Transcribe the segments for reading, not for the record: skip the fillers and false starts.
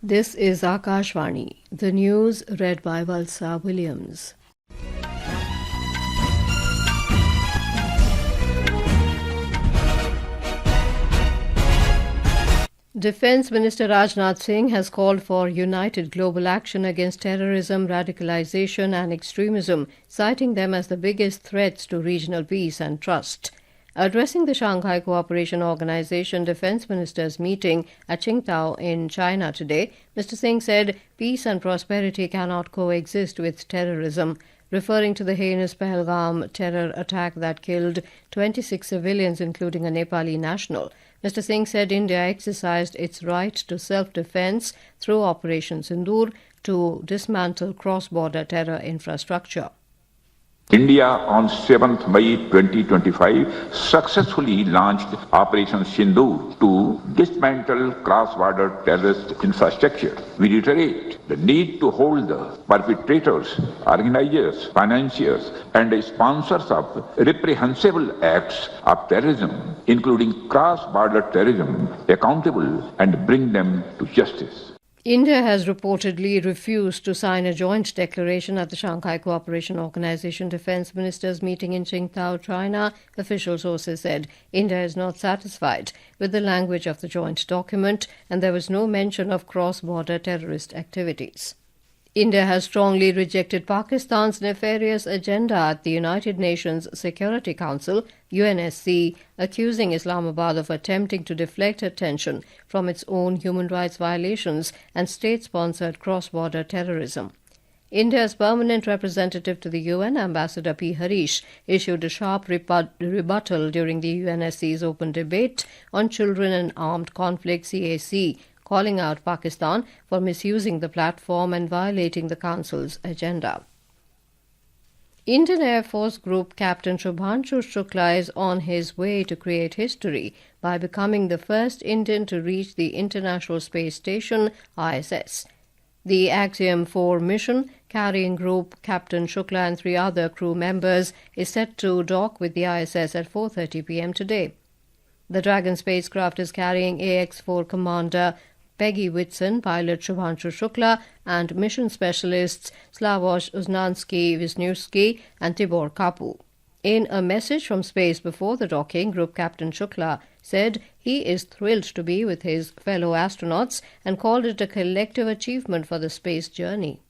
This is Akashvani, the news read by Valsa Williams. Defence Minister Rajnath Singh has called for united global action against terrorism, radicalisation and extremism, citing them as the biggest threats to regional peace and trust. Addressing the Shanghai Cooperation Organization Defence Ministers meeting at Qingdao in China today, Mr. Singh said peace and prosperity cannot coexist with terrorism. Referring to the heinous Pahalgam terror attack that killed 26 civilians, including a Nepali national, Mr. Singh said India exercised its right to self-defence through Operation Sindhu to dismantle cross-border terror infrastructure. India on 7th May 2025 successfully launched Operation Sindhu to dismantle cross-border terrorist infrastructure. We reiterate the need to hold the perpetrators, organizers, financiers and sponsors of reprehensible acts of terrorism, including cross-border terrorism, accountable and bring them to justice. India has reportedly refused to sign a joint declaration at the Shanghai Cooperation Organization Defence Ministers meeting in Qingdao, China. Official sources said India is not satisfied with the language of the joint document and there was no mention of cross-border terrorist activities. India has strongly rejected Pakistan's nefarious agenda at the United Nations Security Council, UNSC, accusing Islamabad of attempting to deflect attention from its own human rights violations and state-sponsored cross-border terrorism. India's permanent representative to the UN, Ambassador P. Harish, issued a sharp rebuttal during the UNSC's open debate on children and armed conflict (CAC), calling out Pakistan for misusing the platform and violating the Council's agenda. Indian Air Force Group Captain Shubhanshu Shukla is on his way to create history by becoming the first Indian to reach the International Space Station, ISS. The Axiom 4 mission, carrying Group Captain Shukla and 3 other crew members, is set to dock with the ISS at 4:30 p.m. today. The Dragon spacecraft is carrying AX-4 commander Peggy Whitson, pilot Shubhanshu Shukla, and mission specialists Slavoj Uznansky-Wisniewski and Tibor Kapu. In a message from space before the docking, Group Captain Shukla said he is thrilled to be with his fellow astronauts and called it a collective achievement for the space journey.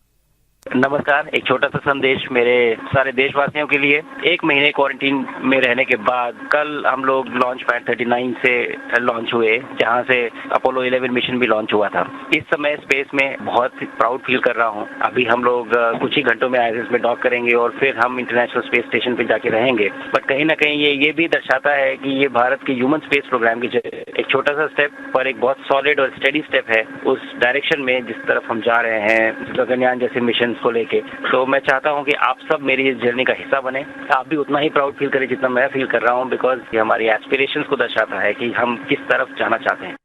नमस्कार, एक छोटा सा संदेश मेरे सारे देशवासियों के लिए। 1 महीने क्वारंटीन में रहने के बाद कल हम लोग लॉन्च पैड 39 से लॉन्च हुए, जहां से अपोलो 11 मिशन भी लॉन्च हुआ था। इस समय स्पेस में बहुत प्राउड फील कर रहा हूं। अभी हम लोग कुछ ही घंटों में आईएसएस में डॉक करेंगे और फिर हम इंटरनेशनल स्पेस स्टेशन पे जाके रहेंगे। बट कहीं ना कहीं ये भी दर्शाता है कि ये भारत के ह्यूमन स्पेस प्रोग्राम की एक छोटा सा स्टेप पर एक बहुत सॉलिड और स्टेडी स्टेप है उस डायरेक्शन में जिस तरफ हम जा रहे हैं गगनयान जैसे मिशन को लेके। तो मैं चाहता हूं कि आप सब मेरी इस जर्नी का हिस्सा बने। आप भी उतना ही प्राउड फील करें जितना मैं फील कर रहा हूं, बिकॉज ये हमारी एस्पिरेशंस को दर्शाता है कि हम किस तरफ जाना चाहते हैं।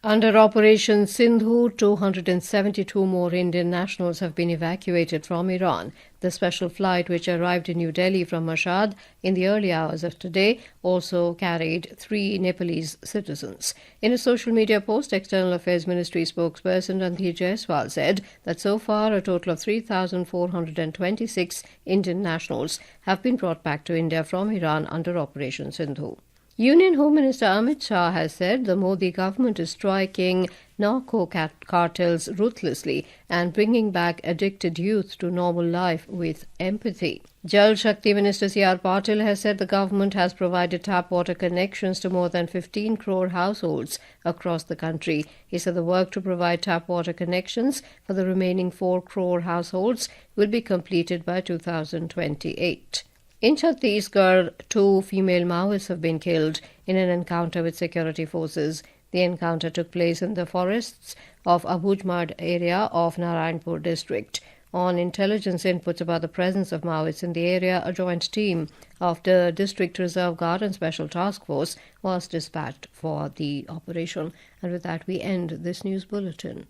Under Operation Sindhu, 272 more Indian nationals have been evacuated from Iran. The special flight, which arrived in New Delhi from Mashhad in the early hours of today, also carried 3 Nepalese citizens. In a social media post, External Affairs Ministry spokesperson Ranveer Jaiswal said that so far a total of 3,426 Indian nationals have been brought back to India from Iran under Operation Sindhu. Union Home Minister Amit Shah has said the Modi government is striking narco-cartels ruthlessly and bringing back addicted youth to normal life with empathy. Jal Shakti Minister C.R. Patil has said the government has provided tap water connections to more than 15 crore households across the country. He said the work to provide tap water connections for the remaining 4 crore households will be completed by 2028. In Chhattisgarh, 2 female Maoists have been killed in an encounter with security forces. The encounter took place in the forests of Abujmad area of Narayanpur district. On intelligence inputs about the presence of Maoists in the area, a joint team of the District Reserve Guard and Special Task Force was dispatched for the operation. And with that, we end this news bulletin.